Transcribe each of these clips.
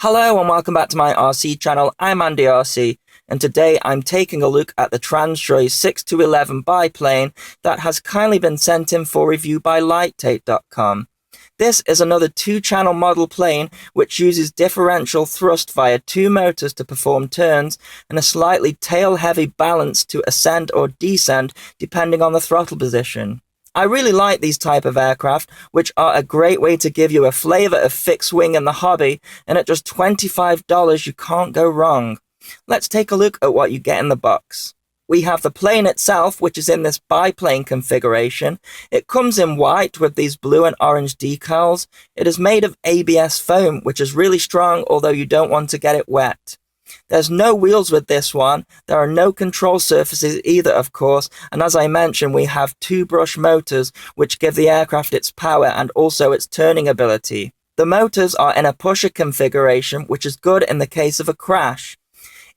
Hello and welcome back to my RC channel. I'm Andy RC, and today I'm taking a look at the Transjoy 6-11 biplane that has kindly been sent in for review by lighttape.com. This is another two-channel model plane which uses differential thrust via two motors to perform turns and a slightly tail-heavy balance to ascend or descend depending on the throttle position. I really like these type of aircraft, which are a great way to give you a flavor of fixed wing in the hobby, and at just $25 you can't go wrong. Let's take a look at what you get in the box. We have the plane itself, which is in this biplane configuration. It comes in white with these blue and orange decals. It is made of ABS foam, which is really strong, although you don't want to get it wet. There's no wheels with this one. There are no control surfaces either, of course, and as I mentioned, we have two brush motors which give the aircraft its power and also its turning ability. The motors are in a pusher configuration, which is good in the case of a crash.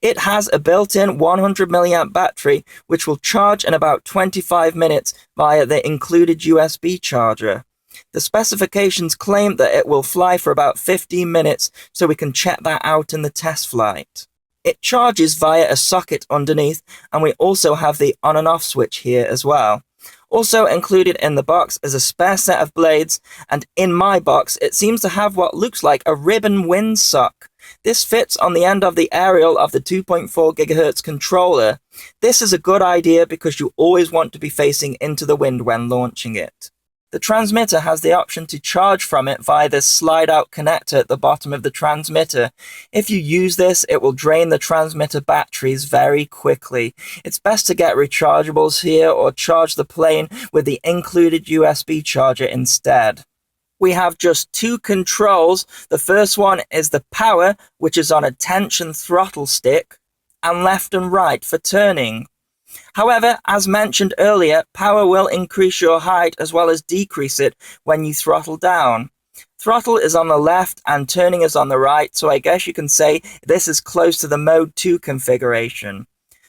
It has a built-in 100 mAh battery, which will charge in about 25 minutes via the included USB charger. The specifications claim that it will fly for about 15 minutes, so we can check that out in the test flight. It charges via a socket underneath, and we also have the on and off switch here as well. Also included in the box is a spare set of blades, and in my box it seems to have what looks like a ribbon windsock. This fits on the end of the aerial of the 2.4 GHz controller. This is a good idea because you always want to be facing into the wind when launching it. The transmitter has the option to charge from it via this slide-out connector at the bottom of the transmitter. If you use this, it will drain the transmitter batteries very quickly. It's best to get rechargeables here or charge the plane with the included USB charger instead. We have just two controls. The first one is the power, which is on a tension throttle stick, and left and right for turning. However, as mentioned earlier, power will increase your height as well as decrease it when you throttle down. Throttle is on the left and turning is on the right, so I guess you can say this is close to the Mode 2 configuration.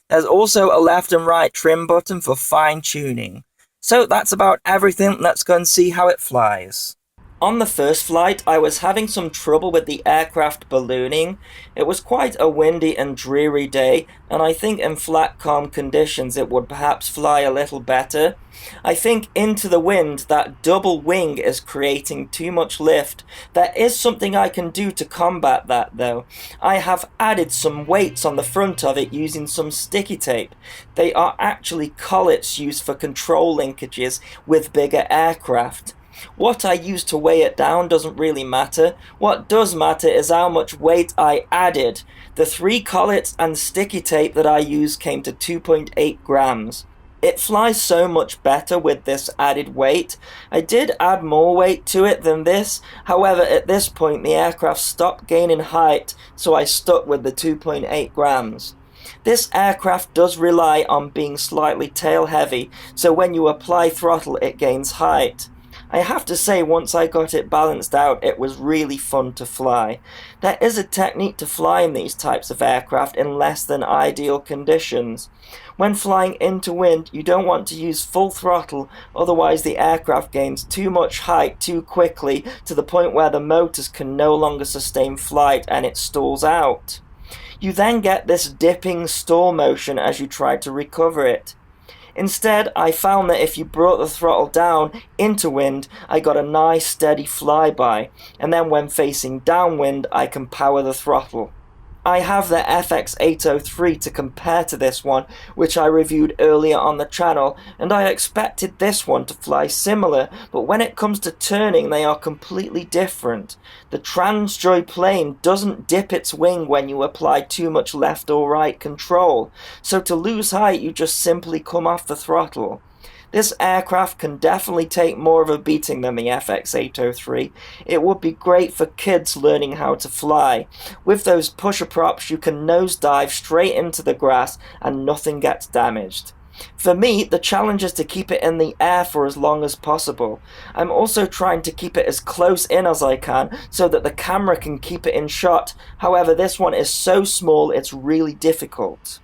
There's also a left and right trim button for fine tuning. So that's about everything. Let's go and see how it flies. On the first flight, I was having some trouble with the aircraft ballooning. It was quite a windy and dreary day, and I think in flat, calm conditions it would perhaps fly a little better. I think into the wind, that double wing is creating too much lift. There is something I can do to combat that though. I have added some weights on the front of it using some sticky tape. They are actually collets used for control linkages with bigger aircraft. What I use to weigh it down doesn't really matter. What does matter is how much weight I added. The 3 collets and sticky tape that I used came to 2.8 grams. It flies so much better with this added weight. I did add more weight to it than this, however at this point the aircraft stopped gaining height, so I stuck with the 2.8 grams. This aircraft does rely on being slightly tail heavy, so when you apply throttle it gains height. I have to say, once I got it balanced out, it was really fun to fly. There is a technique to flying these types of aircraft in less than ideal conditions. When flying into wind, you don't want to use full throttle, otherwise the aircraft gains too much height too quickly to the point where the motors can no longer sustain flight and it stalls out. You then get this dipping stall motion as you try to recover it. Instead, I found that if you brought the throttle down into wind, I got a nice steady flyby, and then when facing downwind, I can power the throttle. I have the FX803 to compare to this one, which I reviewed earlier on the channel, and I expected this one to fly similar, but when it comes to turning they are completely different. The Transjoy plane doesn't dip its wing when you apply too much left or right control, so to lose height you just simply come off the throttle. This aircraft can definitely take more of a beating than the FX803. It would be great for kids learning how to fly. With those pusher props you can nosedive straight into the grass and nothing gets damaged. For me, the challenge is to keep it in the air for as long as possible. I'm also trying to keep it as close in as I can so that the camera can keep it in shot. However, this one is so small it's really difficult.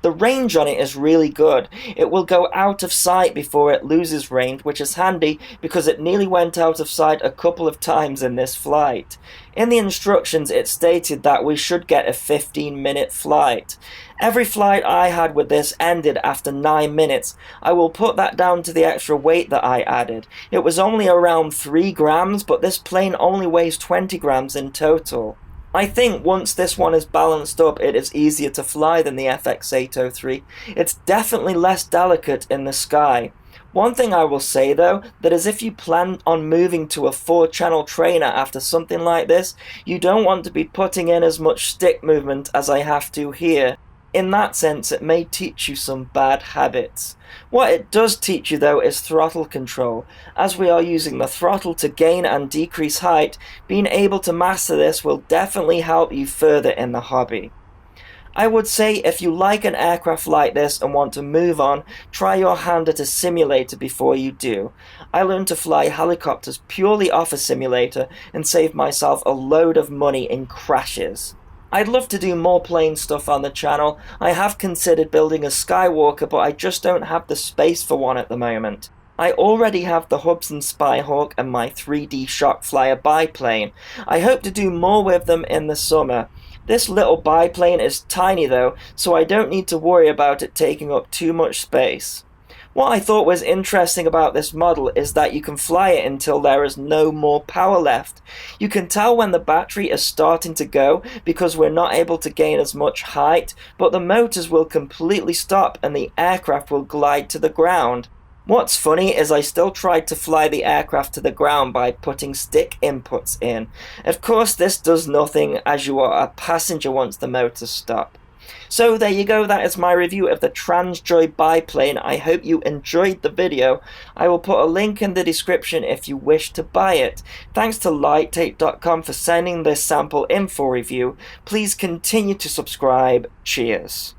The range on it is really good. It will go out of sight before it loses range, which is handy because it nearly went out of sight a couple of times in this flight. In the instructions it stated that we should get a 15-minute flight. Every flight I had with this ended after 9 minutes. I will put that down to the extra weight that I added. It was only around 3 grams, but this plane only weighs 20 grams in total. I think once this one is balanced up, it is easier to fly than the FX803. It's definitely less delicate in the sky. One thing I will say though, that is if you plan on moving to a 4-channel trainer after something like this, you don't want to be putting in as much stick movement as I have to here. In that sense, it may teach you some bad habits. What it does teach you though is throttle control. As we are using the throttle to gain and decrease height, being able to master this will definitely help you further in the hobby. I would say if you like an aircraft like this and want to move on, try your hand at a simulator before you do. I learned to fly helicopters purely off a simulator and saved myself a load of money in crashes. I'd love to do more plane stuff on the channel. I have considered building a Skywalker, but I just don't have the space for one at the moment. I already have the Hubsan Spyhawk and my 3D Shockflyer biplane. I hope to do more with them in the summer. This little biplane is tiny though, so I don't need to worry about it taking up too much space. What I thought was interesting about this model is that you can fly it until there is no more power left. You can tell when the battery is starting to go because we're not able to gain as much height, but the motors will completely stop and the aircraft will glide to the ground. What's funny is I still tried to fly the aircraft to the ground by putting stick inputs in. Of course this does nothing as you are a passenger once the motors stop. So there you go, that is my review of the Transjoy biplane. I hope you enjoyed the video. I will put a link in the description if you wish to buy it. Thanks to lighttape.com for sending this sample in for review. Please continue to subscribe. Cheers.